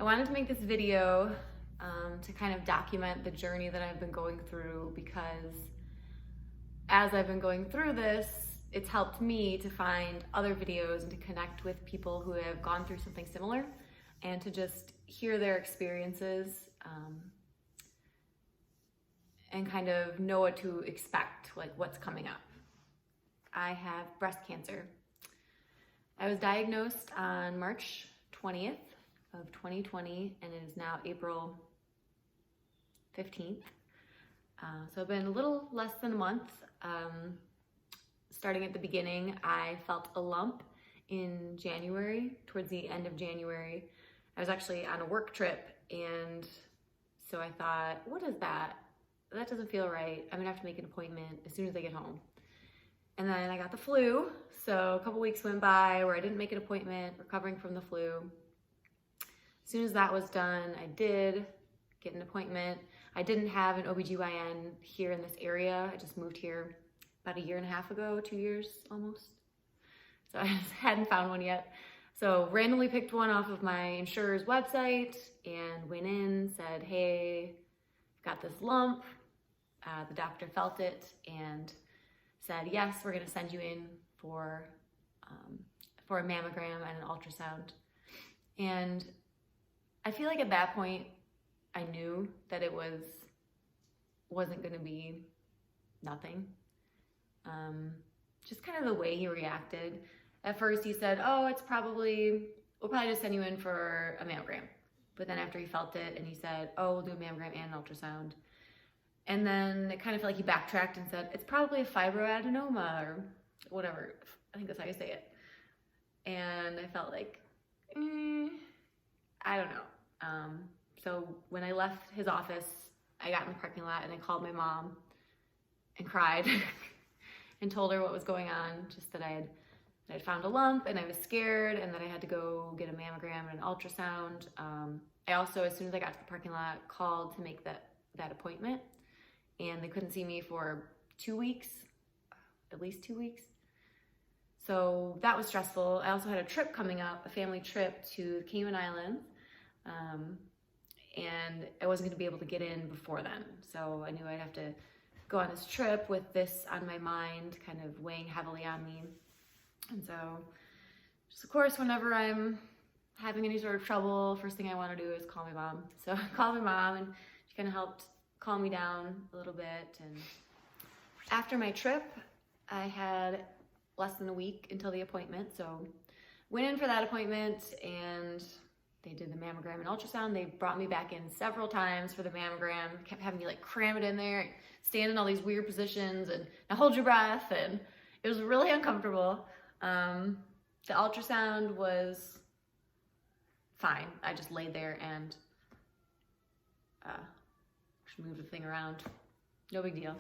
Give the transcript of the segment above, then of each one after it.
I wanted to make this video to kind of document the journey that I've been going through, because as I've been going through this, it's helped me to find other videos and to connect with people who have gone through something similar and to just hear their experiences and kind of know what to expect, like what's coming up. I have breast cancer. I was diagnosed on March 20th of 2020, and it is now April 15th. So it's been a little less than a month. Starting at the beginning, I felt a lump in January, towards the end of January. I was actually on a work trip, and so I thought, what is that? That doesn't feel right. I'm gonna have to make an appointment as soon as I get home. And then I got the flu, so a couple weeks went by where I didn't make an appointment, recovering from the flu. As soon as that was done, I did get an appointment. I didn't have an OBGYN here in this area. I just moved here about a year and a half ago, 2 years almost. So I just hadn't found one yet. So randomly picked one off of my insurer's website and went in, said, hey, I've got this lump. The doctor felt it and said, yes, we're gonna send you in for a mammogram and an ultrasound. And I feel like at that point, I knew that it wasn't gonna be nothing. Just kind of the way he reacted. At first he said, oh, we'll probably just send you in for a mammogram. But then after he felt it and he said, oh, we'll do a mammogram and an ultrasound. And then it kind of felt like he backtracked and said, it's probably a fibroadenoma or whatever. I think that's how you say it. And I felt like, I don't know. So when I left his office, I got in the parking lot and I called my mom and cried and told her what was going on, just that I had found a lump and I was scared and that I had to go get a mammogram and an ultrasound. I also, as soon as I got to the parking lot, called to make that appointment, and they couldn't see me for 2 weeks, at least 2 weeks. So that was stressful. I also had a trip coming up, a family trip to the Cayman Islands, and I wasn't gonna be able to get in before then. So I knew I'd have to go on this trip with this on my mind, kind of weighing heavily on me. And so, just of course, whenever I'm having any sort of trouble, first thing I want to do is call my mom. So I called my mom and she kind of helped calm me down a little bit. And after my trip, I had less than a week until the appointment. So went in for that appointment and they did the mammogram and ultrasound. They brought me back in several times for the mammogram, kept having me like cram it in there, stand in all these weird positions and now hold your breath. And it was really uncomfortable. The ultrasound was fine. I just laid there and moved the thing around. No big deal.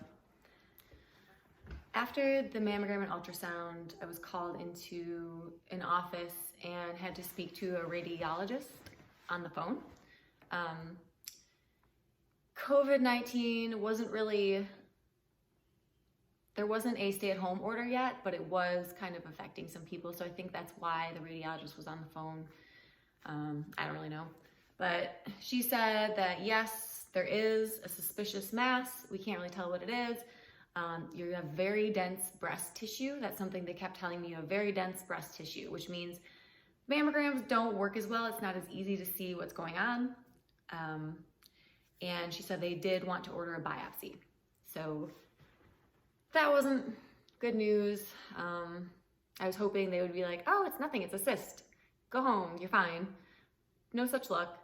After the mammogram and ultrasound, I was called into an office and had to speak to a radiologist on the phone. COVID-19 wasn't really, there wasn't a stay-at-home order yet, but it was kind of affecting some people. So I think that's why the radiologist was on the phone. I don't really know. But she said that yes, there is a suspicious mass. We can't really tell what it is. You have very dense breast tissue. That's something they kept telling me, you have very dense breast tissue, which means mammograms don't work as well. It's not as easy to see what's going on. And she said they did want to order a biopsy. So that wasn't good news. I was hoping they would be like, oh, it's nothing, it's a cyst. Go home, you're fine. No such luck.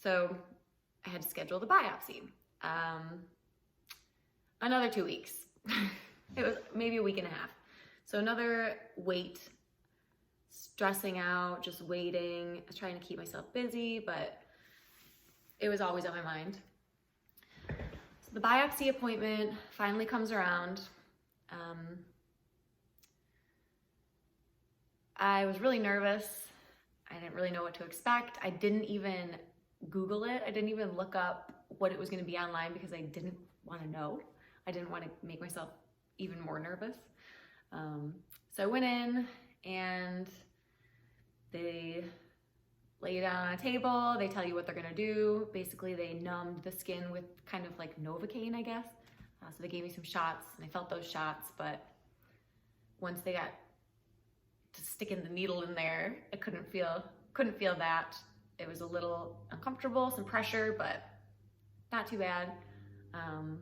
So I had to schedule the biopsy. Another 2 weeks. It was maybe a week and a half. So another wait, stressing out, just waiting, trying to keep myself busy, but it was always on my mind. So the biopsy appointment finally comes around. I was really nervous. I didn't really know what to expect. I didn't even Google it. I didn't even look up what it was going to be online because I didn't want to know. I didn't want to make myself even more nervous. So I went in and they lay you down on a table, they tell you what they're gonna do. Basically, they numbed the skin with kind of like Novocaine, I guess. So they gave me some shots, and I felt those shots, but once they got to sticking the needle in there, I couldn't feel that. It was a little uncomfortable, some pressure, but not too bad. And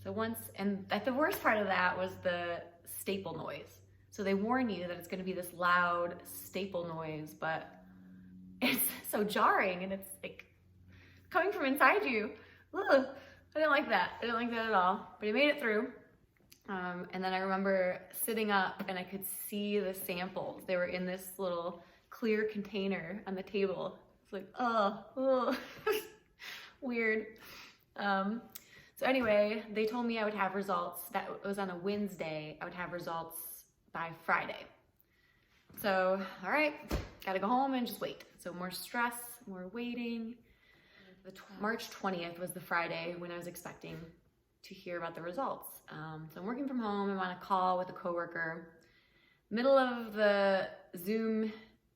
the worst part of that was the staple noise. So they warn you that it's gonna be this loud staple noise, but it's so jarring, and it's like coming from inside you. Ugh, I didn't like that. I didn't like that at all, but I made it through. And then I remember sitting up and I could see the samples. They were in this little clear container on the table. It's like, oh, weird. So anyway, they told me I would have results. That was on a Wednesday. I would have results by Friday. So, all right, gotta go home and just wait. So more stress, more waiting. March 20th was the Friday when I was expecting to hear about the results. So I'm working from home. I'm on a call with a coworker. Middle of the Zoom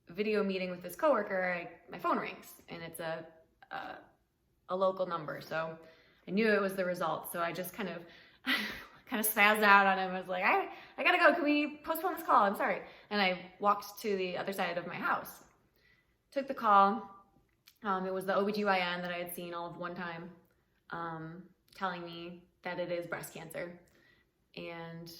video meeting with this coworker, my phone rings, and it's a local number. So I knew it was the results. So I just kind of spazzed out on him. I was like, I gotta go. Can we postpone this call? I'm sorry. And I walked to the other side of my house. Took the call. It was the OBGYN that I had seen all of one time, telling me that it is breast cancer. And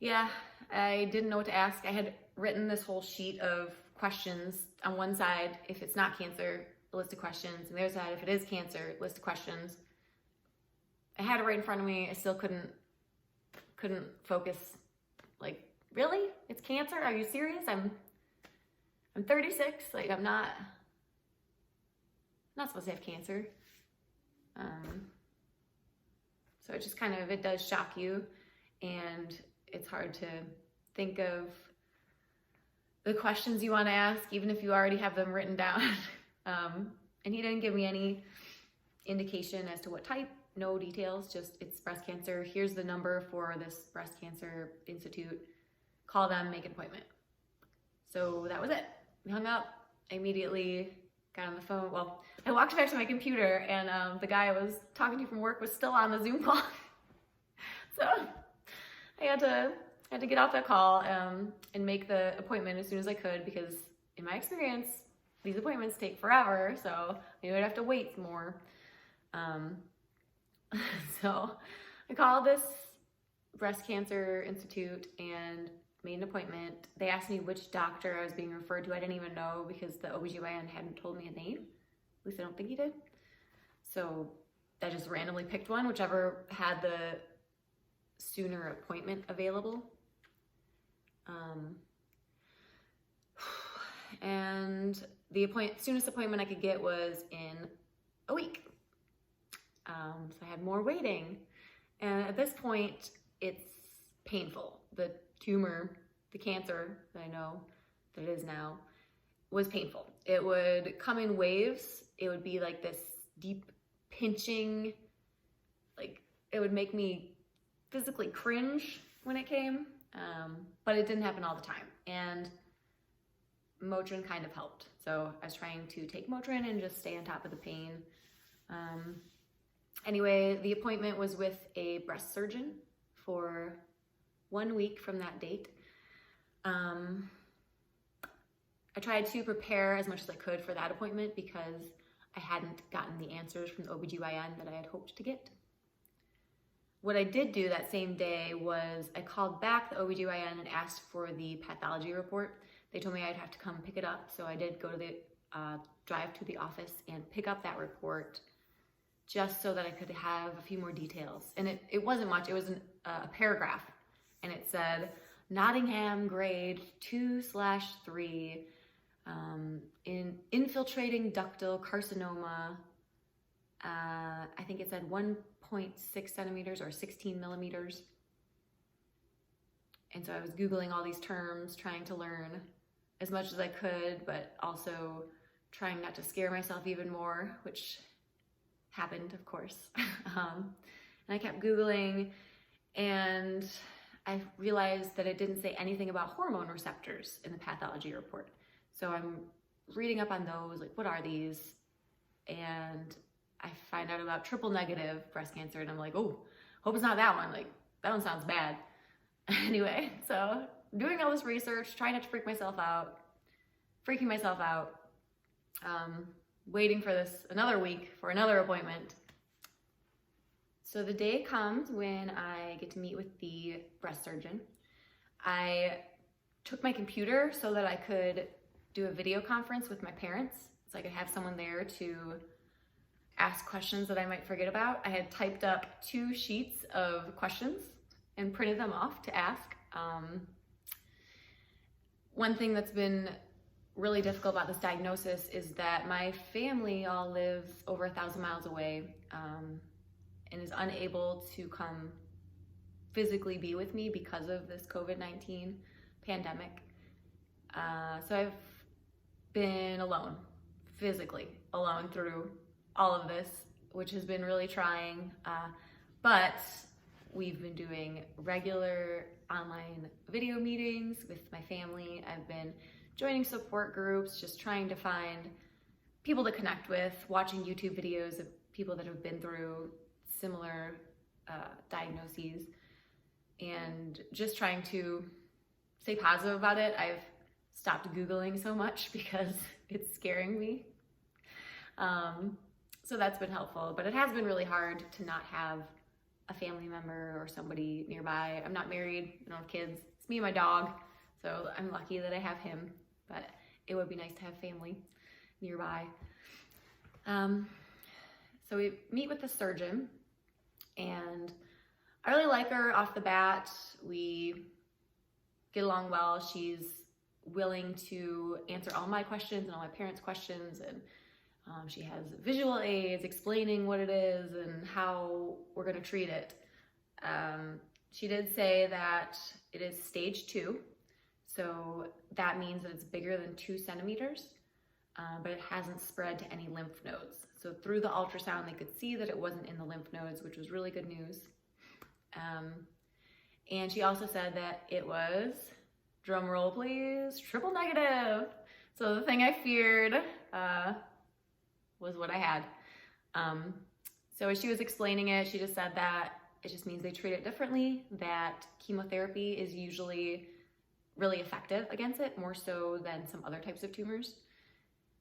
yeah, I didn't know what to ask. I had written this whole sheet of questions. On one side, if it's not cancer, a list of questions. And the other side, if it is cancer, list of questions. I had it right in front of me. I still couldn't focus. Like, really? It's cancer? Are you serious? I'm 36. Like, I'm not supposed to have cancer. So it just it does shock you, and it's hard to think of the questions you want to ask, even if you already have them written down. And he didn't give me any indication as to what type, no details, just it's breast cancer. Here's the number for this breast cancer institute. Call them, make an appointment. So that was it. We hung up. I immediately got on the phone. Well, I walked back to my computer, and the guy I was talking to from work was still on the Zoom call. So I had to get off that call and make the appointment as soon as I could, because in my experience, these appointments take forever, so I knew I'd have to wait more. So I called this breast cancer institute and made an appointment. They asked me which doctor I was being referred to. I didn't even know, because the OBGYN hadn't told me a name. At least I don't think he did. So I just randomly picked one, whichever had the sooner appointment available. And the soonest appointment I could get was in a week. So I had more waiting. And at this point, it's painful. The tumor, the cancer that I know that it is now, was painful. It would come in waves. It would be like this deep pinching, like it would make me physically cringe when it came, but it didn't happen all the time. And Motrin kind of helped. So I was trying to take Motrin and just stay on top of the pain. Anyway, the appointment was with a breast surgeon for 1 week from that date. I tried to prepare as much as I could for that appointment, because I hadn't gotten the answers from the OBGYN that I had hoped to get. What I did do that same day was I called back the OBGYN and asked for the pathology report. They told me I'd have to come pick it up, so I did go to the drive to the office and pick up that report, just so that I could have a few more details. And it wasn't much. It was a paragraph, and it said Nottingham grade 2/3 in infiltrating ductal carcinoma. I think it said 1.6 centimeters or 16 millimeters. And so I was Googling all these terms, trying to learn as much as I could, but also trying not to scare myself even more, which happened, of course. And I kept Googling, and I realized that it didn't say anything about hormone receptors in the pathology report. So I'm reading up on those, like what are these? And I find out about triple negative breast cancer, and I'm like, oh, hope it's not that one. Like, that one sounds bad. Anyway, so doing all this research, trying not to freaking myself out, waiting for this another week for another appointment. So the day comes when I get to meet with the breast surgeon. I took my computer so that I could do a video conference with my parents, so I could have someone there to ask questions that I might forget about. I had typed up 2 sheets of questions and printed them off to ask. One thing that's been really difficult about this diagnosis is that my family all lives over 1,000 miles away, and is unable to come physically be with me because of this COVID-19 pandemic. So I've been alone, physically alone through all of this, which has been really trying, but we've been doing regular online video meetings with my family. I've been joining support groups, just trying to find people to connect with, watching YouTube videos of people that have been through similar diagnoses, and just trying to stay positive about it. I've stopped Googling so much because it's scaring me. So that's been helpful, but it has been really hard to not have a family member or somebody nearby. I'm not married, I don't have kids. It's me and my dog, so I'm lucky that I have him, but it would be nice to have family nearby. So we meet with the surgeon, and I really like her off the bat. We get along well. She's willing to answer all my questions and all my parents' questions, and she has visual aids explaining what it is and how we're going to treat it. She did say that it is stage 2, so that means that it's bigger than 2 centimeters, but it hasn't spread to any lymph nodes. So through the ultrasound, they could see that it wasn't in the lymph nodes, which was really good news. And she also said that it was, drum roll please, triple negative. So the thing I feared was what I had. So as she was explaining it, she just said that it just means they treat it differently, that chemotherapy is usually really effective against it, more so than some other types of tumors.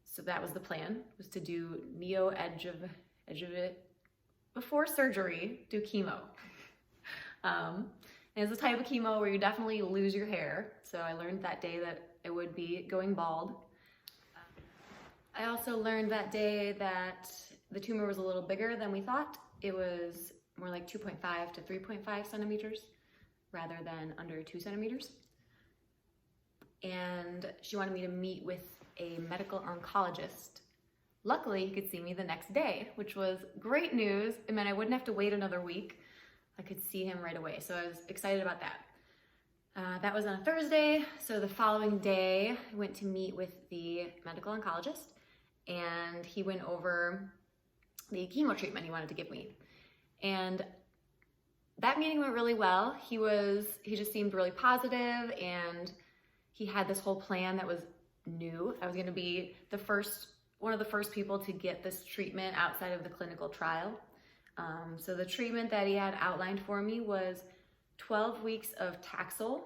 So that was the plan, was to do neoadjuvant before surgery, do chemo. And it's a type of chemo where you definitely lose your hair. So I learned that day that it would be going bald. I also learned that day that the tumor was a little bigger than we thought. It was more like 2.5 to 3.5 centimeters rather than under 2 centimeters. And she wanted me to meet with a medical oncologist. Luckily, he could see me the next day, which was great news. It meant I wouldn't have to wait another week. I could see him right away, so I was excited about that. That was on a Thursday, so the following day, I went to meet with the medical oncologist, and he went over the chemo treatment he wanted to give me. And that meeting went really well. He just seemed really positive, and he had this whole plan that was new. I was gonna be one of the first people to get this treatment outside of the clinical trial. So the treatment that he had outlined for me was 12 weeks of Taxol,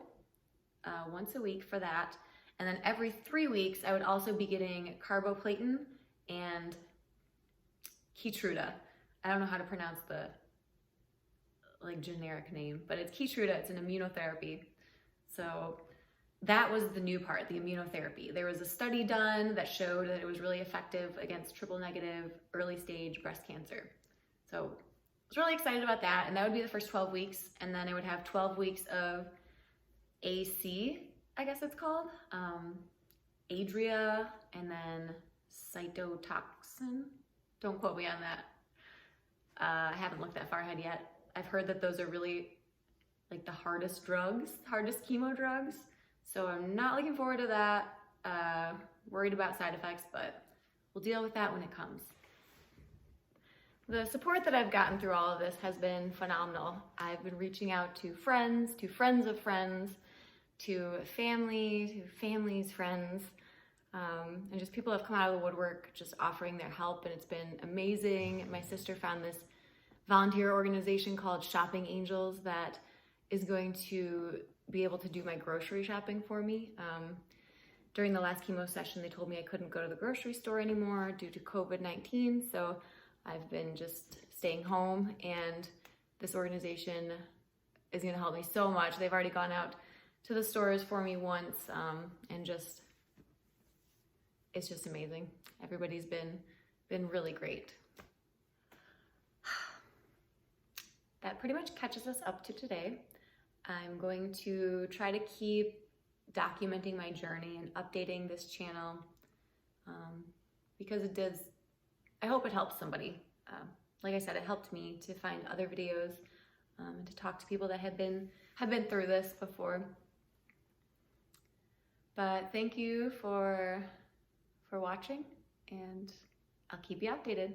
once a week for that. And then every 3 weeks, I would also be getting carboplatin and Keytruda. I don't know how to pronounce the generic name, but it's Keytruda, it's an immunotherapy. So that was the new part, the immunotherapy. There was a study done that showed that it was really effective against triple negative early stage breast cancer. So I was really excited about that, and that would be the first 12 weeks, and then I would have 12 weeks of AC, I guess it's called, Adria, and then cytotoxin. Don't quote me on that. I haven't looked that far ahead yet. I've heard that those are really like the hardest chemo drugs, so I'm not looking forward to that. Worried about side effects, but we'll deal with that when it comes. The support that I've gotten through all of this has been phenomenal. I've been reaching out to friends of friends, to family, to family's friends. And just people have come out of the woodwork just offering their help, and it's been amazing. My sister found this volunteer organization called Shopping Angels that is going to be able to do my grocery shopping for me. During the last chemo session, they told me I couldn't go to the grocery store anymore due to COVID-19, so I've been just staying home, and this organization is gonna help me so much. They've already gone out to the stores for me once, and it's just amazing. Everybody's been really great. That pretty much catches us up to today. I'm going to try to keep documenting my journey and updating this channel because I hope it helps somebody. Like I said, it helped me to find other videos and to talk to people that have been through this before. But thank you for watching, and I'll keep you updated.